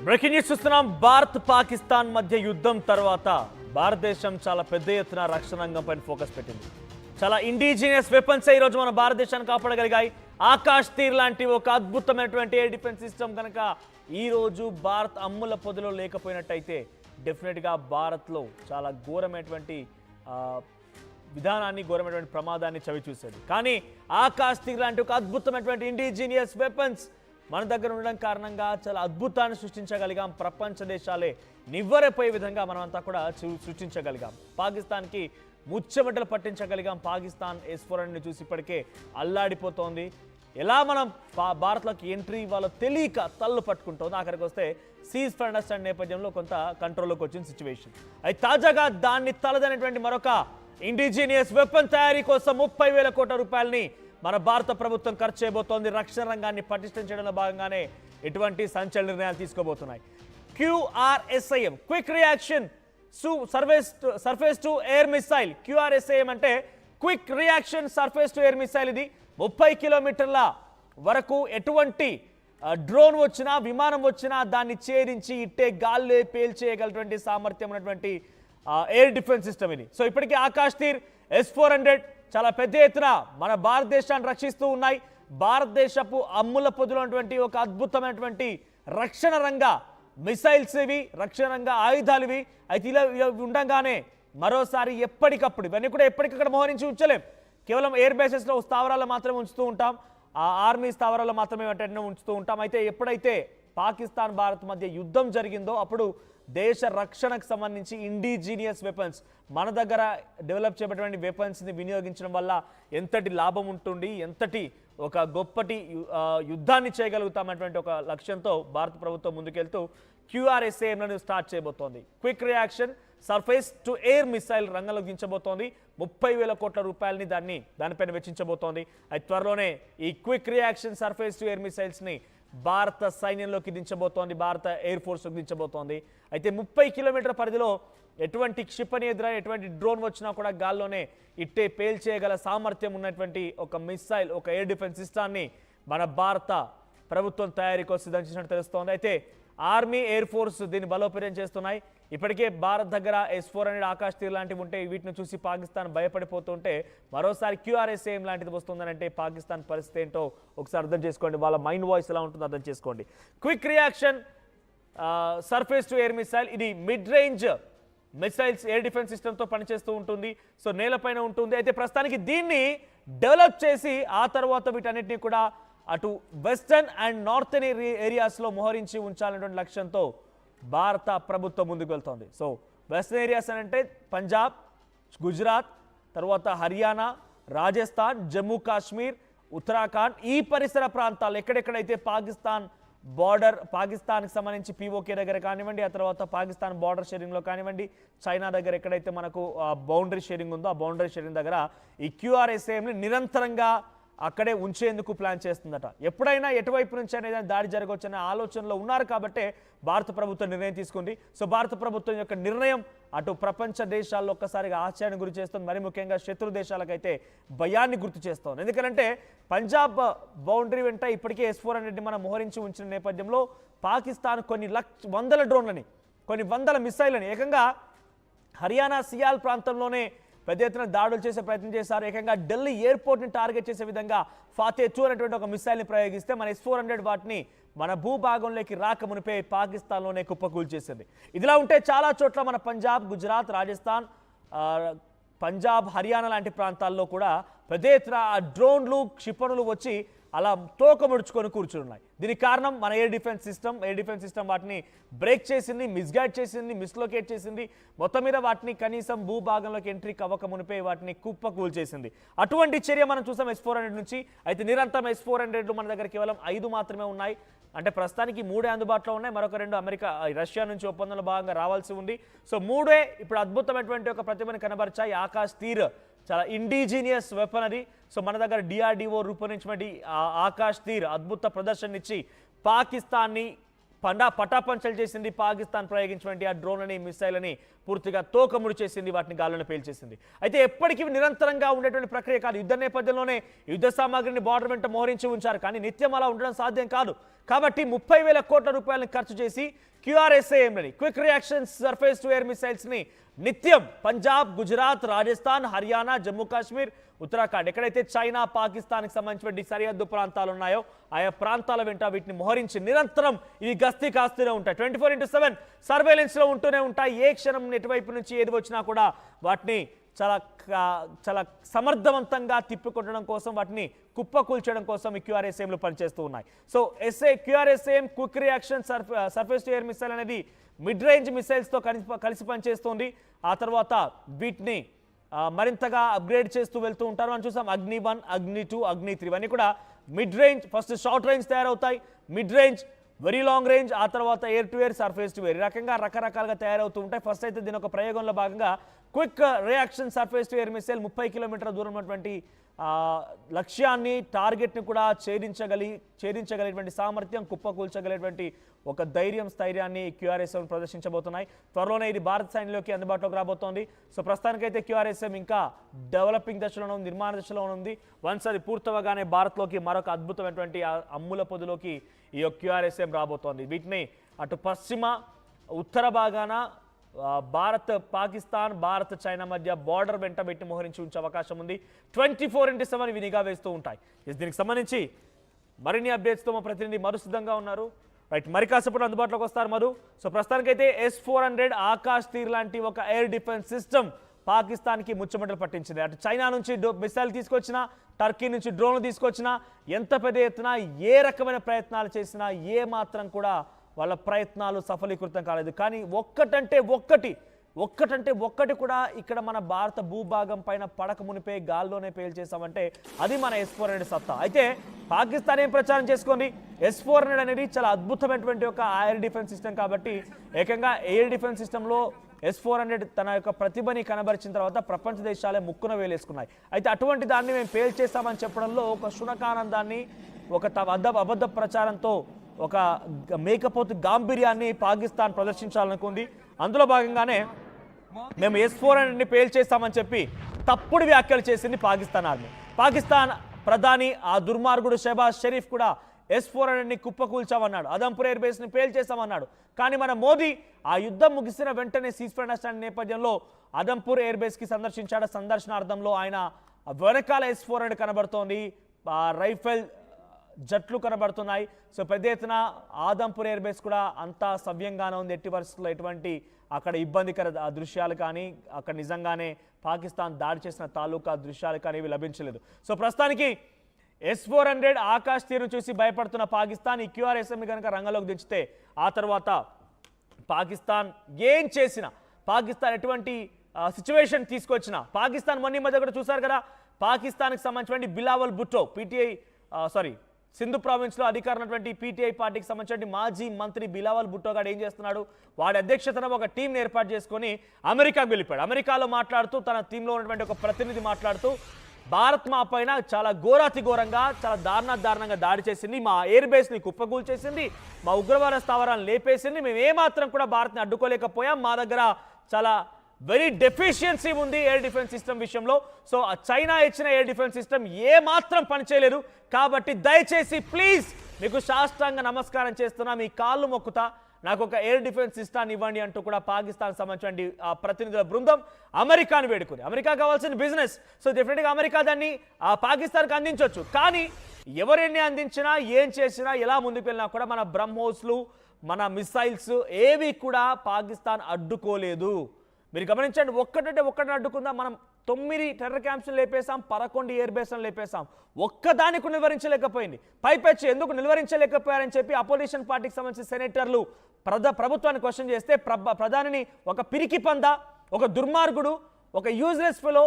Breaking news చూస్తున్నాం. భారత్ పాకిస్తాన్ మధ్య యుద్ధం తర్వాత భారతదేశం చాలా పెద్ద ఎత్తున రక్షణ రంగం పైన ఫోకస్ పెట్టింది. చాలా ఇండిజినియస్ వెపన్స్ ఈ రోజు మన భారతదేశాన్ని కాపాడగలిగాయి. ఆకాశ్ తీర్ లాంటి ఒక అద్భుతమైనటువంటి ఎయిర్ డిఫెన్స్ సిస్టమ్ కనుక ఈ రోజు భారత్ అమ్ముల పొదిలో లేకపోయినట్టయితే డెఫినెట్గా భారత్లో చాలా ఘోరమైనటువంటి విధానాన్ని, ఘోరమైనటువంటి ప్రమాదాన్ని చవి చూసేది. కానీ ఆకాశ్ తీర్ లాంటి ఒక అద్భుతమైనటువంటి ఇండిజినియస్ వెపన్స్ మన దగ్గర ఉండడం కారణంగా చాలా అద్భుతాన్ని సృష్టించగలిగాం. ప్రపంచ దేశాలే నివ్వెరపోయే విధంగా మనం అంతా కూడా సృష్టించగలిగాం. పాకిస్తాన్కి ముచ్చెమటలు పట్టించగలిగాం. పాకిస్తాన్ S-400ని చూసి ఇప్పటికే అల్లాడిపోతోంది. ఎలా మనం భారత్లోకి ఎంట్రీ ఇవ్వాలో తెలియక తల్లు పట్టుకుంటోంది. ఆఖరికి వస్తే సీజ్ ఫర్ అండర్స్టాండ్ నేపథ్యంలో కొంత కంట్రోల్లోకి వచ్చిన సిచ్యువేషన్. అయితే తాజాగా దాన్ని తలదనేటువంటి మరొక ఇండిజినియస్ వెపన్ తయారీ కోసం 30,000 కోట్ల రూపాయలని మన భారత ప్రభుత్వం ఖర్చు చేయబోతోంది. రక్షణ రంగాన్ని పటిష్టం చేయడంలో భాగంగానే ఎటువంటి సంచలన నిర్ణయాలు తీసుకోబోతున్నాయి. QRSAM quick reaction surface to air missile. QRSAM అంటే quick reaction surface to air missile. ఇది 30 కిలోమీటర్ల వరకు ఎటువంటి డ్రోన్ వచ్చినా, విమానం వచ్చినా దాన్ని ఛేదించి ఇట్టే గాల్లో పేల్చేయగలటువంటి సామర్థ్యం ఉన్నటువంటి ఎయిర్ డిఫెన్స్ సిస్టమ్ ఇది. సో ఇప్పటికే ఆకాశ్ తీర్ S-400 చాలా పెద్ద ఎత్తున మన భారతదేశాన్ని రక్షిస్తూ ఉన్నాయి. భారతదేశపు అమ్ముల పొదిలో ఉన్నటువంటి ఒక అద్భుతమైనటువంటి రక్షణ రంగ మిసైల్స్ ఇవి, రక్షణ రంగ ఆయుధాలు ఇవి. అయితే ఇలా ఉండగానే మరోసారి ఎప్పటికప్పుడు ఇవన్నీ కూడా ఎప్పటికక్కడ మోహరించి ఉంచలేం. కేవలం ఎయిర్ బేసెస్లో స్థావరాలు మాత్రమే ఉంచుతూ ఉంటాం, ఆ ఆర్మీ స్థావరాలు మాత్రమే ఉంచుతూ ఉంటాం. అయితే ఎప్పుడైతే పాకిస్తాన్ భారత్ మధ్య యుద్ధం జరిగిందో అప్పుడు దేశ రక్షణకు సంబంధించి ఇండిజినియస్ వెపన్స్, మన దగ్గర డెవలప్ చేయబడినటువంటి వెపన్స్ని వినియోగించడం వల్ల ఎంతటి లాభం ఉంటుంది, ఎంతటి ఒక గొప్పటి యుద్ధాన్ని చేయగలుగుతామనేటువంటి ఒక లక్ష్యంతో భారత ప్రభుత్వం ముందుకెళ్తూ QRSAMలను స్టార్ట్ చేయబోతోంది. Quick reaction surface to air missile రంగంలోకి దించబోతోంది. 30,000 కోట్ల రూపాయలని దానిపైన వెచ్చించబోతోంది. అయితే త్వరలోనే ఈ quick reaction surface to air మిసైల్స్ని భారత సైన్యంలోకి దించబోతోంది, భారత ఎయిర్ ఫోర్స్లోకి దించబోతోంది. అయితే 30 కిలోమీటర్ల పరిధిలో ఎటువంటి క్షిపణి ఎదురై ఎటువంటి డ్రోన్ వచ్చినా కూడా గాల్లోనే ఇట్టే పేల్చేయగల సామర్థ్యం ఉన్నటువంటి ఒక మిసైల్, ఒక ఎయిర్ డిఫెన్స్ సిస్టాన్ని మన భారత ప్రభుత్వం తయారీకి సిద్ధం చేసినట్టు తెలుస్తోంది. అయితే ఆర్మీ, ఎయిర్ ఫోర్స్ దీన్ని బలోపేతం చేస్తున్నాయి. ఇప్పటికే భారత్ దగ్గర S-400 ఆకాశ్ తీర్ లాంటివి ఉంటే వీటిని చూసి పాకిస్తాన్ భయపడిపోతుంటే మరోసారి QRSAM లాంటిది వస్తుందని అంటే పాకిస్తాన్ పరిస్థితి ఏంటో ఒకసారి అర్థం చేసుకోండి. వాళ్ళ మైండ్ వాయిస్ ఎలా ఉంటుందో అర్థం చేసుకోండి. Quick reaction surface to air missile ఇది mid range missiles air defence సిస్టమ్తో పనిచేస్తూ ఉంటుంది. సో నేలపైన ఉంటుంది. అయితే ప్రస్తుతానికి దీన్ని డెవలప్ చేసి ఆ తర్వాత వీటన్నిటిని కూడా అటు వెస్టర్న్ అండ్ నార్థన్ ఏరియాస్లో మోహరించి ఉంచాలనేటువంటి లక్ష్యంతో భారత ప్రభుత్వం ముందుకు వెళ్తోంది. సో వెస్టర్న్ ఏరియాస్ అని అంటే పంజాబ్, గుజరాత్, తర్వాత హర్యానా, రాజస్థాన్, జమ్మూ కాశ్మీర్, ఉత్తరాఖండ్, ఈ పరిసర ప్రాంతాలు ఎక్కడెక్కడైతే పాకిస్తాన్ బార్డర్, పాకిస్తాన్కి సంబంధించి POK దగ్గర కానివ్వండి, ఆ తర్వాత పాకిస్తాన్ బార్డర్ షేరింగ్లో కానివ్వండి, చైనా దగ్గర ఎక్కడైతే మనకు బౌండరీ షేరింగ్ ఉందో ఆ బౌండరీ షేరింగ్ దగ్గర ఈ QRSAMని నిరంతరంగా అక్కడే ఉంచేందుకు ప్లాన్ చేస్తుందట. ఎప్పుడైనా ఎటువైపు నుంచి అనేది దాడి జరగవచ్చనే ఆలోచనలో ఉన్నారు కాబట్టే భారత ప్రభుత్వం నిర్ణయం తీసుకుంది. సో భారత ప్రభుత్వం యొక్క నిర్ణయం అటు ప్రపంచ దేశాల్లో ఒక్కసారిగా ఆశ్చర్యాన్ని గురి చేస్తుంది. మరి ముఖ్యంగా శత్రు దేశాలకైతే భయాన్ని గుర్తు చేస్తోంది. ఎందుకంటే పంజాబ్ బౌండరీ వెంట ఇప్పటికే S-400ని మనం మోహరించి ఉంచిన నేపథ్యంలో పాకిస్తాన్ కొన్ని వందల డ్రోన్లని, కొన్ని వందల మిసైల్ని ఏకంగా హర్యానా సియాల్ ప్రాంతంలోనే పెద్ద ఎత్తున దాడులు చేసే ప్రయత్నం చేశారు. ఏకంగా ఢిల్లీ ఎయిర్పోర్ట్ని టార్గెట్ చేసే విధంగా ఫాతే 2 అనేటువంటి ఒక మిసైల్ని ప్రయోగిస్తే మన S-400 వాటిని మన భూభాగంలోకి రాకమునిపై పాకిస్తాన్లోనే కుప్పకూల్చేసింది. ఇదిలా ఉంటే చాలా చోట్ల మన పంజాబ్, గుజరాత్, రాజస్థాన్, పంజాబ్, హర్యానా లాంటి ప్రాంతాల్లో కూడా పెద్ద ఎత్తున ఆ డ్రోన్లు, క్షిపణులు వచ్చి అలా తోక ముడుచుకొని కూర్చున్నాయి. దీనికి కారణం మన ఎయిర్ డిఫెన్స్ సిస్టమ్ వాటిని బ్రేక్ చేసింది, మిస్గైడ్ చేసింది, మిస్లొకేట్ చేసింది. మొత్తం మీద వాటిని కనీసం భూభాగంలోకి ఎంట్రీ కవ్వకమునిపై వాటిని కుప్పకూల్చేసింది. అటువంటి చర్య మనం చూసాం S-400 నుంచి. అయితే నిరంతరం S-400లు మన దగ్గర కేవలం 5 మాత్రమే ఉన్నాయి. అంటే ప్రస్తుతానికి 3 అందుబాటులో ఉన్నాయి. మరొక 2 అమెరికా, రష్యా నుంచి ఒప్పందంలో భాగంగా రావాల్సి ఉంది. సో 3 ఇప్పుడు అద్భుతమైనటువంటి ఒక ప్రతిభను కనబరిచాయి. ఆకాశ్ తీర్ చాలా ఇండిజినియస్ వెపన్ అది. సో మన దగ్గర DRDO రూపొందించినటువంటి ఆకాశ్ తీర్ అద్భుత ప్రదర్శన ఇచ్చి పాకిస్తాన్ని పటాపంచలు చేసింది పాకిస్తాన్ ప్రయోగించినటువంటి ఆ డ్రోన్లని మిసైల్ని పూర్తిగా తోకముడి చేసింది, వాటిని గాల్లోనే పేల్చేసింది. అయితే ఎప్పటికీ నిరంతరంగా ఉండేటువంటి ప్రక్రియ కాదు. యుద్ధ నేపథ్యంలోనే యుద్ధ సామాగ్రిని బార్డర్ వెంట మోహరించి ఉంచారు, కానీ నిత్యం అలా ఉండడం సాధ్యం కాదు. కాబట్టి 30,000 కోట్ల రూపాయలను ఖర్చు చేసి QRSAMలని quick reaction surface to air మిసైల్స్ని నిత్యం పంజాబ్, గుజరాత్, రాజస్థాన్, హర్యానా, జమ్మూ కాశ్మీర్, ఉత్తరాఖండ్ ఎక్కడైతే చైనా పాకిస్తాన్కి సంబంధించిన సరిహద్దు ప్రాంతాలు ఉన్నాయో ఆయా ప్రాంతాల వెంట వీటిని మోహరించి నిరంతరం ఇవి గస్తీ కాస్తూనే ఉంటాయి. 24/7 సర్వేలెన్స్లో ఉంటూనే ఉంటాయి. ఏ క్షణం ఎటువైపు నుంచి ఏది వచ్చినా కూడా వాటిని చాలా సమర్థవంతంగా తిప్పికొట్టడం కోసం, వాటిని కుప్పకూల్చడం కోసం ఈ QRSAMలు పనిచేస్తూ ఉన్నాయి. So QRSAM quick reaction surface to air missile అనేది మిడ్ రేంజ్ మిసైల్స్తో కలిసి పనిచేస్తుంది. ఆ తర్వాత వీటిని మరింతగా అప్గ్రేడ్ చేస్తూ వెళ్తూ ఉంటారు. మనం చూసాం అగ్ని 1, అగ్ని 2, అగ్ని 3 ఇవన్నీ కూడా mid range, first short range తయారవుతాయి, mid range, very long range, ఆ తర్వాత air to air, surface to air, ఈ రకంగా రకరకాలుగా తయారవుతూ ఉంటాయి. ఫస్ట్ అయితే దీని ఒక ప్రయోగంలో భాగంగా quick reaction surface to air missile 30 కిలోమీటర్ల దూరం ఉన్నటువంటి లక్ష్యాన్ని, టార్గెట్ని కూడా ఛేదించగలిగినటువంటి సామర్థ్యం, కుప్పకూల్చగలిగినటువంటి ఒక ధైర్యం, స్థైర్యాన్ని QRSAM ప్రదర్శించబోతున్నాయి. త్వరలోనే ఇది భారత సైన్యంలోకి అందుబాటులోకి రాబోతోంది. సో ప్రస్తుతానికైతే QRSAM ఇంకా డెవలపింగ్ దశలో ఉంది, నిర్మాణ దశలో ఉంది. వన్స్ అది పూర్తవగానే భారత్లోకి మరొక అద్భుతమైనటువంటి అమ్ముల పొదిలోకి ఈ QRSAM రాబోతోంది. వీటిని అటు పశ్చిమ, ఉత్తర భాగాన భారత్, పాకిస్తాన్, భారత్, చైనా మధ్య బార్డర్ వెంట పెట్టి మోహరించి ఉంచే అవకాశం ఉంది. 24/7 ఇవి నిఘా వేస్తూ ఉంటాయి. దీనికి సంబంధించి మరిన్ని అప్డేట్స్తో మా ప్రతినిధి మధు సిద్ధంగా ఉన్నారు. రైట్, మరి కాసేపట్లో అందుబాటులోకి వస్తారు మధు. సో ప్రస్తుతానికైతే S-400 ఆకాశ్ తీర్ లాంటి ఒక ఎయిర్ డిఫెన్స్ సిస్టమ్ పాకిస్తాన్కి ముచ్చమటలు పట్టించింది. అటు చైనా నుంచి మిసైల్ తీసుకొచ్చినా, టర్కీ నుంచి డ్రోన్లు తీసుకొచ్చినా, ఎంత పెద్ద ఎత్తున ఏ రకమైన ప్రయత్నాలు చేసినా ఏ మాత్రం కూడా వాళ్ళ ప్రయత్నాలు సఫలీకృతం కాలేదు. కానీ ఒక్కటంటే ఒక్కటి కూడా ఇక్కడ మన భారత భూభాగం పైన పడక మునిపే గాల్లోనే పేల్చేసామంటే అది మన S-400 సత్తా. అయితే పాకిస్తాన్ ఏం ప్రచారం చేసుకోండి, S-400 అనేది చాలా అద్భుతమైనటువంటి ఒక ఎయిర్ డిఫెన్స్ సిస్టమ్. కాబట్టి ఏకంగా ఎయిర్ డిఫెన్స్ సిస్టంలో S-400 తన యొక్క ప్రతిభని కనబరిచిన తర్వాత ప్రపంచ దేశాలే ముక్కున వేలేసుకున్నాయి. అయితే అటువంటి దాన్ని మేము పేల్చేస్తామని చెప్పడంలో ఒక శునకానందాన్ని, ఒక అబద్ధ ప్రచారంతో ఒక మేకపోతు గాంభీర్యాన్ని పాకిస్తాన్ ప్రదర్శించాలనుకుంది. అందులో భాగంగానే మేము S-400ని పేల్చేస్తామని చెప్పి తప్పుడు వ్యాఖ్యలు చేసింది పాకిస్తాన్ ఆర్మీ. పాకిస్తాన్ ప్రధాని ఆ దుర్మార్గుడు షెహబాజ్ షరీఫ్ కూడా S-400ని కుప్పకూల్చామన్నాడు, అదంపూర్ ఎయిర్ బేస్ని పేల్చేస్తామన్నాడు. కానీ మన మోదీ ఆ యుద్ధం ముగిసిన వెంటనే సీజ్ అండర్స్టాండింగ్ నేపథ్యంలో అదంపూర్ ఎయిర్ బేస్కి సందర్శించాడు. సందర్శనార్థంలో ఆయన వెనకాల S-400 కనబడుతోంది, రైఫిల్ జట్లు కనబడుతున్నాయి. సో పెద్ద ఎత్తున ఆదంపూర్ ఎయిర్ బేస్ కూడా అంతా సవ్యంగానే ఉంది. ఎట్టి పరిస్థితుల్లో ఎటువంటి అక్కడ ఇబ్బందికర దృశ్యాలు కానీ, అక్కడ నిజంగానే పాకిస్తాన్ దాడి చేసిన తాలూకా దృశ్యాలు కానీ ఇవి లభించలేదు. సో ప్రస్తుతానికి S-400 ఆకాశ్ తీరును చూసి భయపడుతున్న పాకిస్తాన్ ఈ QRSAMని కనుక రంగంలోకి దించితే ఆ తర్వాత పాకిస్తాన్ ఏం చేసినా, పాకిస్తాన్ ఎటువంటి సిచ్యువేషన్ తీసుకొచ్చినా, పాకిస్తాన్ మొన్న మధ్య కూడా చూసారు కదా, పాకిస్తాన్కి సంబంధించిన బిలావల్ భుట్టో సింధు ప్రావిన్స్లో అధికారం ఉన్నటువంటి PTI పార్టీకి సంబంధించిన మాజీ మంత్రి బిలావల్ భుట్టో గారు ఏం చేస్తున్నాడు, వాడి అధ్యక్షతన ఒక టీంని ఏర్పాటు చేసుకొని అమెరికాకు వెళ్ళిపోయాడు. అమెరికాలో మాట్లాడుతూ తన టీంలో ఉన్నటువంటి ఒక ప్రతినిధి మాట్లాడుతూ భారత్ మా పైన చాలా ఘోరంగా, చాలా దారుణంగా దాడి చేసింది, మా ఎయిర్ బేస్ని కుప్పకూల్చేసింది, మా ఉగ్రవాద స్థావరాలను లేపేసింది, మేము ఏమాత్రం కూడా భారత్ని అడ్డుకోలేకపోయాం, మా దగ్గర చాలా వెరీ డెఫిషియన్సీ ఉంది ఎయిర్ డిఫెన్స్ సిస్టమ్ విషయంలో. సో చైనా ఇచ్చిన ఎయిర్ డిఫెన్స్ సిస్టమ్ ఏ మాత్రం పనిచేయలేదు. కాబట్టి దయచేసి ప్లీజ్ మీకు సాష్టాంగ నమస్కారం చేస్తున్నా, మీ కాళ్ళు మొక్కుతా, నాకు ఒక ఎయిర్ డిఫెన్స్ సిస్టాన్ని ఇవ్వండి అంటూ కూడా పాకిస్తాన్ సంబంధించిన ప్రతినిధుల బృందం అమెరికాను వేడుకుంది. అమెరికా కావాల్సిన బిజినెస్, సో డెఫినెట్గా అమెరికా దాన్ని పాకిస్తాన్కి అందించవచ్చు. కానీ ఎవరెన్ని అందించినా, ఏం చేసినా, ఎలా ముందుకు వెళ్ళినా కూడా మన బ్రహ్మోస్లు, మన మిసైల్స్ ఏవి కూడా పాకిస్తాన్ అడ్డుకోలేదు. మీరు గమనించండి, ఒక్కటిని అడ్డుకుందాం. మనం 9 టెర్రర్ క్యాంప్స్ని లేపేశాం, 11 ఎయిర్ బేస్లను లేపేశాం, ఒక్కదానికి నిలువరించలేకపోయింది. పైపెచ్చి ఎందుకు నిలువరించలేకపోయారని చెప్పి అపోజిషన్ పార్టీకి సంబంధించిన సెనేటర్లు ప్రభుత్వాన్ని క్వశ్చన్ చేస్తే ప్రధానిని ఒక పిరికి పంద, ఒక దుర్మార్గుడు, ఒక యూజ్లెస్ ఫెలో,